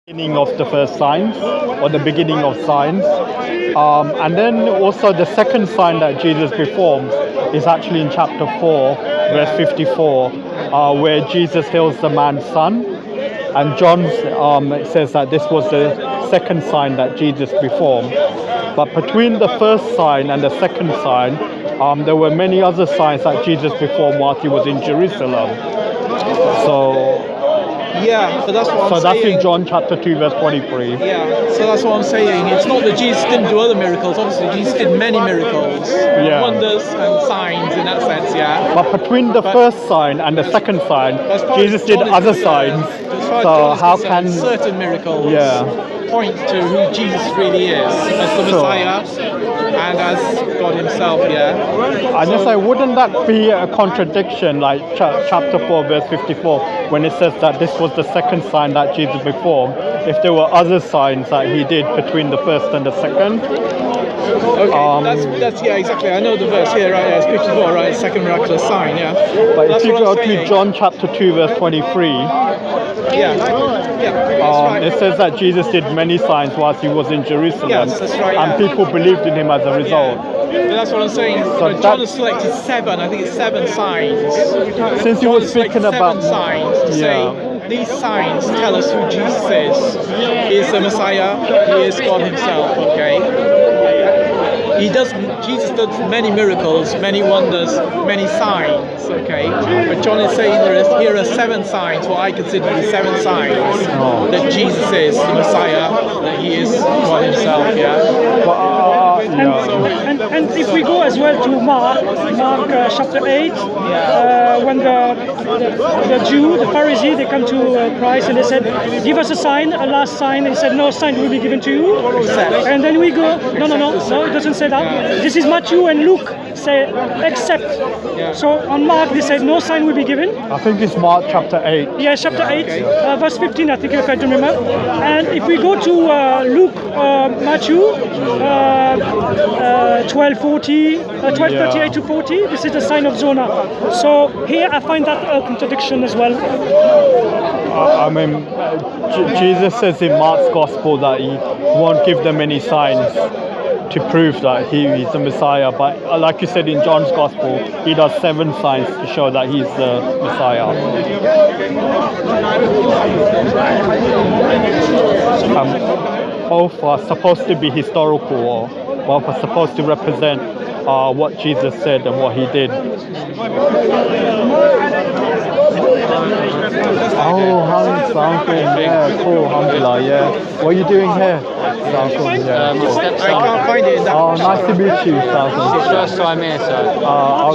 beginning of the first signs, or the beginning of signs. And then also the second sign that Jesus performs is actually in chapter 4, verse 54, where Jesus heals the man's son. And John says that this was the second sign that Jesus performed. But between the first sign and the second sign, there were many other signs that Jesus performed whilst he was in Jerusalem. So yeah, but that's what so I'm that's saying. in John chapter 2, verse 23. Yeah, so that's what I'm saying. It's not that Jesus didn't do other miracles. Obviously, Jesus did many miracles, Yeah. wonders and signs in that sense, yeah. But between the first sign and the second sign, As far Jesus as did John is other concerned- signs. As far as So John is how concerned, can certain miracles point to who Jesus really is as the Sure. Messiah and as God Himself, yeah. I just say, wouldn't that be a contradiction, like chapter 4, verse 54, when it says that this was the second sign that Jesus performed, if there were other signs that he did between the first and the second? Okay, that's yeah, exactly. I know the verse here, right? Yeah, it's 54, right? Second miraculous sign, yeah. But That's if you what I'm go to saying. John chapter 2, verse 23, yeah, that's right. it says that Jesus did many signs whilst he was in Jerusalem, Yes, that's right, and yeah. people believed in him as a result. But that's what I'm saying. So John has selected seven. I think it's 7 signs. Since you John were has speaking selected about 7 signs to say these signs tell us who Jesus is. He is the Messiah. He is God Himself. Okay. Jesus does many miracles, many wonders, many signs, okay? But John is saying here are 7 signs, what I consider to be 7 signs that Jesus is the Messiah, that He is God Himself, yeah? And if we go as well to Mark chapter 8, when the Jew, the Pharisee, they come to Christ and they said, give us a sign, a last sign. He said, no sign will be given to you. And then we go, no, it doesn't say that. This is Matthew and Luke say, except. So on Mark they said, no sign will be given. I think it's Mark chapter 8. Yeah, chapter 8, verse 15, I think, if I don't remember. And if we go to Luke, Matthew, 12:38 to 40, this is the sign of Jonah. So here I find that a contradiction as well. I mean, Jesus says in Mark's gospel that he won't give them any signs to prove that he's the Messiah, but like you said in John's gospel, he does 7 signs to show that he's the Messiah. Both are supposed to be historical, or both are supposed to represent what Jesus said and what he did. Oh, hi, Uncle. Yeah, cool, alhamdulillah, yeah. What are you doing here, Uncle? Yeah. I can't find it in that. Oh, nice to meet you, Uncle. First time here, so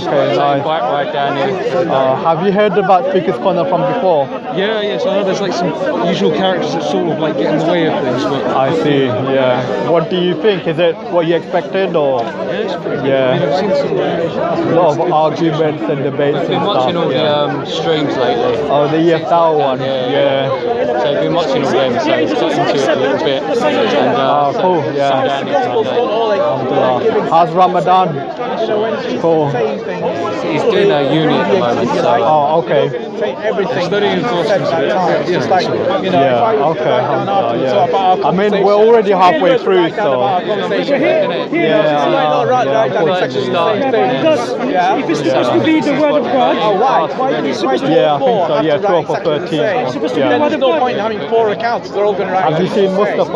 Okay, nice. quite right down here. Have you heard about Speaker's Corner from before? Yeah, so I know there's like some usual characters that sort of like get in the way of things, but I see, yeah. What do you think? Is it what you expected, or? yeah, it's pretty good. Yeah. I mean, I've seen some A lot of arguments and debates I've been and watching all stuff. the streams lately. Oh, the EFL one, Yeah. So I've been watching all them, so it's got into it a little bit. And cool, yeah. some down here tonight. Alhamdulillah. How's Ramadan? Cool. He's doing a uni at the moment, so Oh, okay. studying for some Yeah, okay. Alhamdulillah, yeah. I mean, we're already halfway through, so. If it's supposed to be the word of God, it's supposed to be Yeah, I think so. Yeah, 12 or 13. supposed to be the Yeah. word There's of no God. point in having 4 accounts. They're all going to write. Have you seen Mustafa? I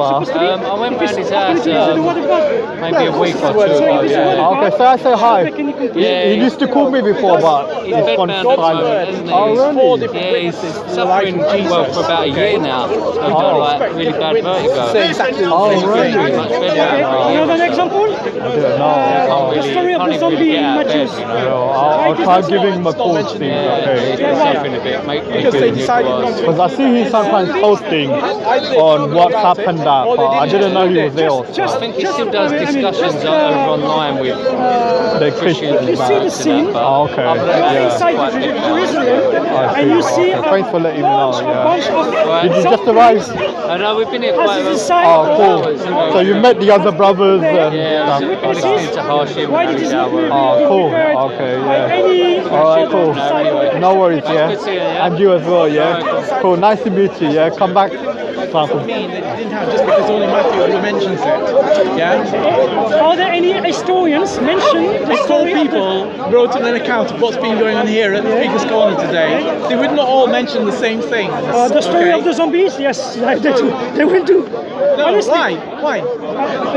went round his house Is it the word of God? maybe a week or 2 ago. Yeah. Okay, so I say hi. Can you complete? Yeah, He used to call me before, but he's he's gone bedbound at the moment, silent. isn't he? Oh, really? Yeah, he's suffering well for about a year now. He's got like really bad vertigo. Say exactly the Oh, same really? thing. Much better Okay, now. another example? No. The story of the zombie in Matthew. I'll try giving him a call, Steve. Yeah, Okay. he's been suffering a bit. Make me Because they feel decided not to. Because I see he's sometimes posting on WhatsApp and that, but I didn't know he was ill. I think he still does discussions over online with The Christians Christians. You see the scene, Oh, okay. you're Yeah. inside Jerusalem, and you see a Thanks for letting me know. Yeah. bunch of Did you just arrive? I know we've been here quite As a inside Oh, cool. So you met the other brothers and Yeah, stuff. I listening to Hashim why and did it Abu not Dawud. Oh, cool. Okay, yeah. All right, cool. No worries, yeah. Good seeing you, yeah? And you as well, yeah. Cool. Nice to meet you. Yeah, come back doesn't mean that it didn't happen just because only Matthew mentions it. Yeah. Are there any historians mention the Four story of people wrote an account of what's been going on here at the Speaker's Corner today. They would not all mention the same thing. the story of the zombies? Yes, they do. They will do. No, Honestly, why?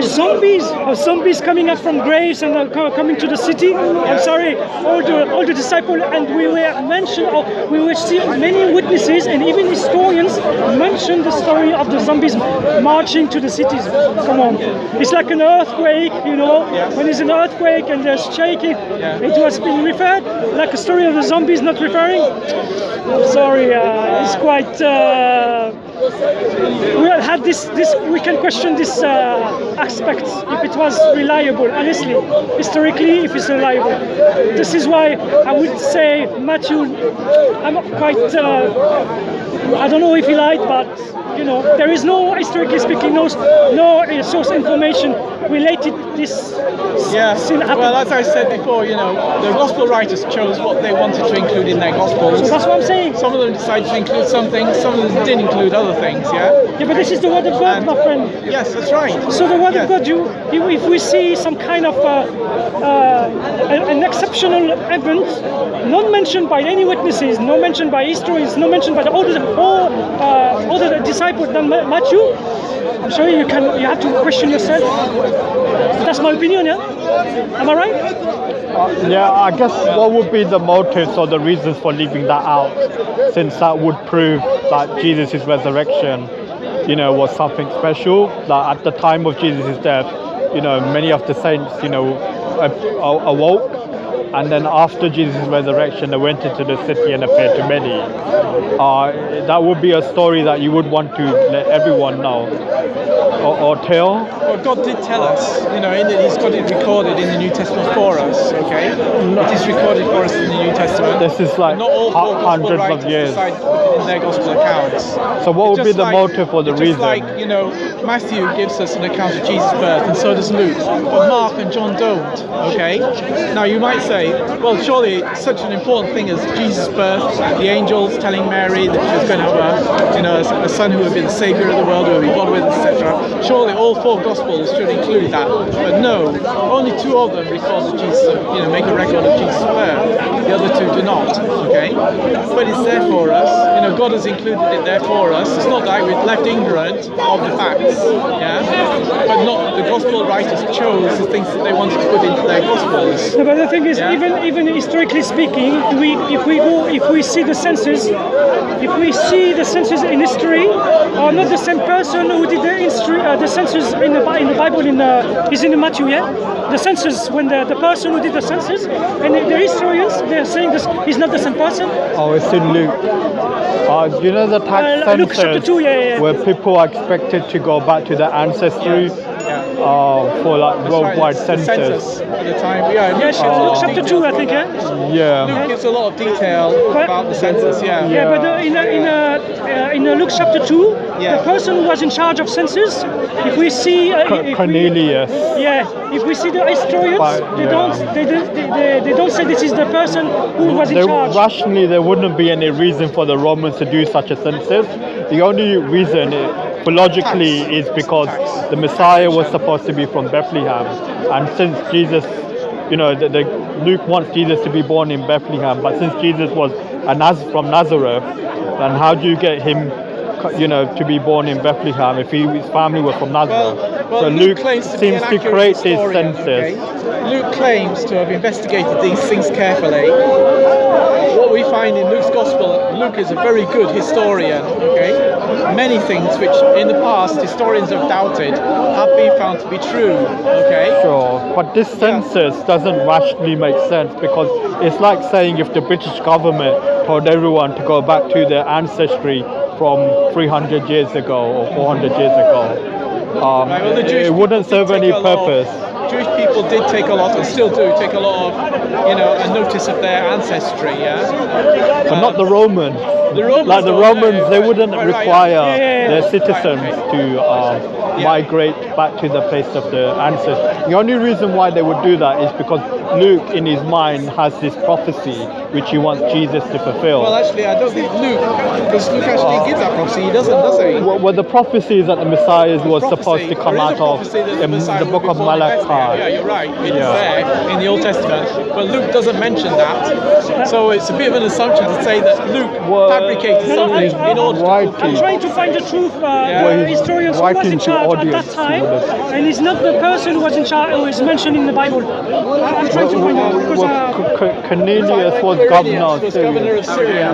Zombies coming up from graves and coming to the city. I'm sorry, all the disciples, and we were mentioned, we will see many witnesses and even historians mention the story of the zombies marching to the cities. Come on, it's like an earthquake, you know. When there's an earthquake and there's shaking, it was being referred like a story of the zombies not referring. I'm sorry, it's quite. We had this. We can question this aspect if it was reliable. Honestly, historically, if it's reliable, this is why I would say Matthew. I'm quite. I don't know if he lied, but you know, there is no, historically speaking, no source information related this sin happened. Well, as I said before, you know, the gospel writers chose what they wanted to include in their gospels. So that's what I'm saying. Some of them decided to include something, some of them didn't include other things, Yeah, but this is the word of God, my friend. Yes, that's right. So the word of God, if we see some kind of an exceptional event, not mentioned by any witnesses, not mentioned by historians, not mentioned by all the disciples than Matthew, I'm sorry, you have to question yourself. That's my opinion, yeah? Am I right? Yeah, I guess what would be the motives or the reasons for leaving that out, since that would prove that Jesus' resurrection, you know, was something special. That at the time of Jesus' death, you know, many of the saints, you know, awoke, and then after Jesus' resurrection, they went into the city and appeared to many. That would be a story that you would want to let everyone know or tell. Well, God did tell us, you know, He's got it recorded in the New Testament for us, okay? It is recorded for us in the New Testament. This is like not all hundreds of years. Decide to put it in their gospel accounts. So what would be the motive or the reason? Just like, you know, Matthew gives us an account of Jesus' birth, and so does Luke, but Mark and John don't, okay? Now you might say, well, surely such an important thing as Jesus' birth, the angels telling Mary that she was going to have a son who would be the saviour of the world, who would be born with, etc. Surely all four gospels should include that, but no, only two of them record that Jesus, make a record of Jesus' birth. The other two do not, okay? But it's there for us. You know, God has included it there for us. It's not like we're left ignorant of the facts, yeah? But not the gospel writers chose the things that they wanted to put into their gospels. No, but the thing is, even historically speaking, if we see the census in history, are not the same person who did the census in the Bible is in Matthew, yeah? The census, when the person who did the census, and the historians, they're saying this is not the same person. Oh, it's in Luke. You know the tax Luke chapter census 2, yeah. where people are expected to go back to their ancestry for like worldwide The census. at the time, Luke chapter 2, I think, yeah? Yeah. Luke gives a lot of detail about the census, Yeah, but in Luke chapter 2, the person who was in charge of census, if we see Cornelius. if we see the historians, they don't say this is the person who was in charge. Rationally, there wouldn't be any reason for the Romans to do such a census. The only reason, logically, is because the Messiah was supposed to be from Bethlehem, and since Jesus, Luke wants Jesus to be born in Bethlehem, but since Jesus was from Nazareth, then how do you get him, to be born in Bethlehem if his family was from Nazareth? Well, so Luke seems to create this historian, census. Luke claims to have investigated these things carefully. What we find in Luke's Gospel, Luke is a very good historian, okay? Many things which in the past historians have doubted have been found to be true, okay? Sure, but this census doesn't rationally make sense, because it's like saying if the British government told everyone to go back to their ancestry from 300 years ago or 400 years ago. It wouldn't serve any purpose. Jewish people did take a lot, and still do take a lot of, a notice of their ancestry, But not the Romans. Like the Romans, they wouldn't require their citizens to migrate back to the place of the ancestors. The only reason why they would do that is because Luke, in his mind, has this prophecy which he wants Jesus to fulfill. Well, actually, I don't think Luke, because Luke actually gives that prophecy. He doesn't, does he? Well, the prophecy is that the Messiah was Prophecy. supposed to come There is out a of prophecy that the Messiah the will book be of born in Bethlehem. Malachi. Yeah, you're right. It is Yeah. there in the Old Testament, but Luke doesn't mention that. So it's a bit of an assumption to say that Luke fabricated something in order I'm to. trying to find the truth. The he's historians who was in writing to charge at that audience time, with it. and he's not the person who was in charge who is mentioned in the Bible. I'm trying to find out because. Cornelius was Quirinius governor was governor of Syria.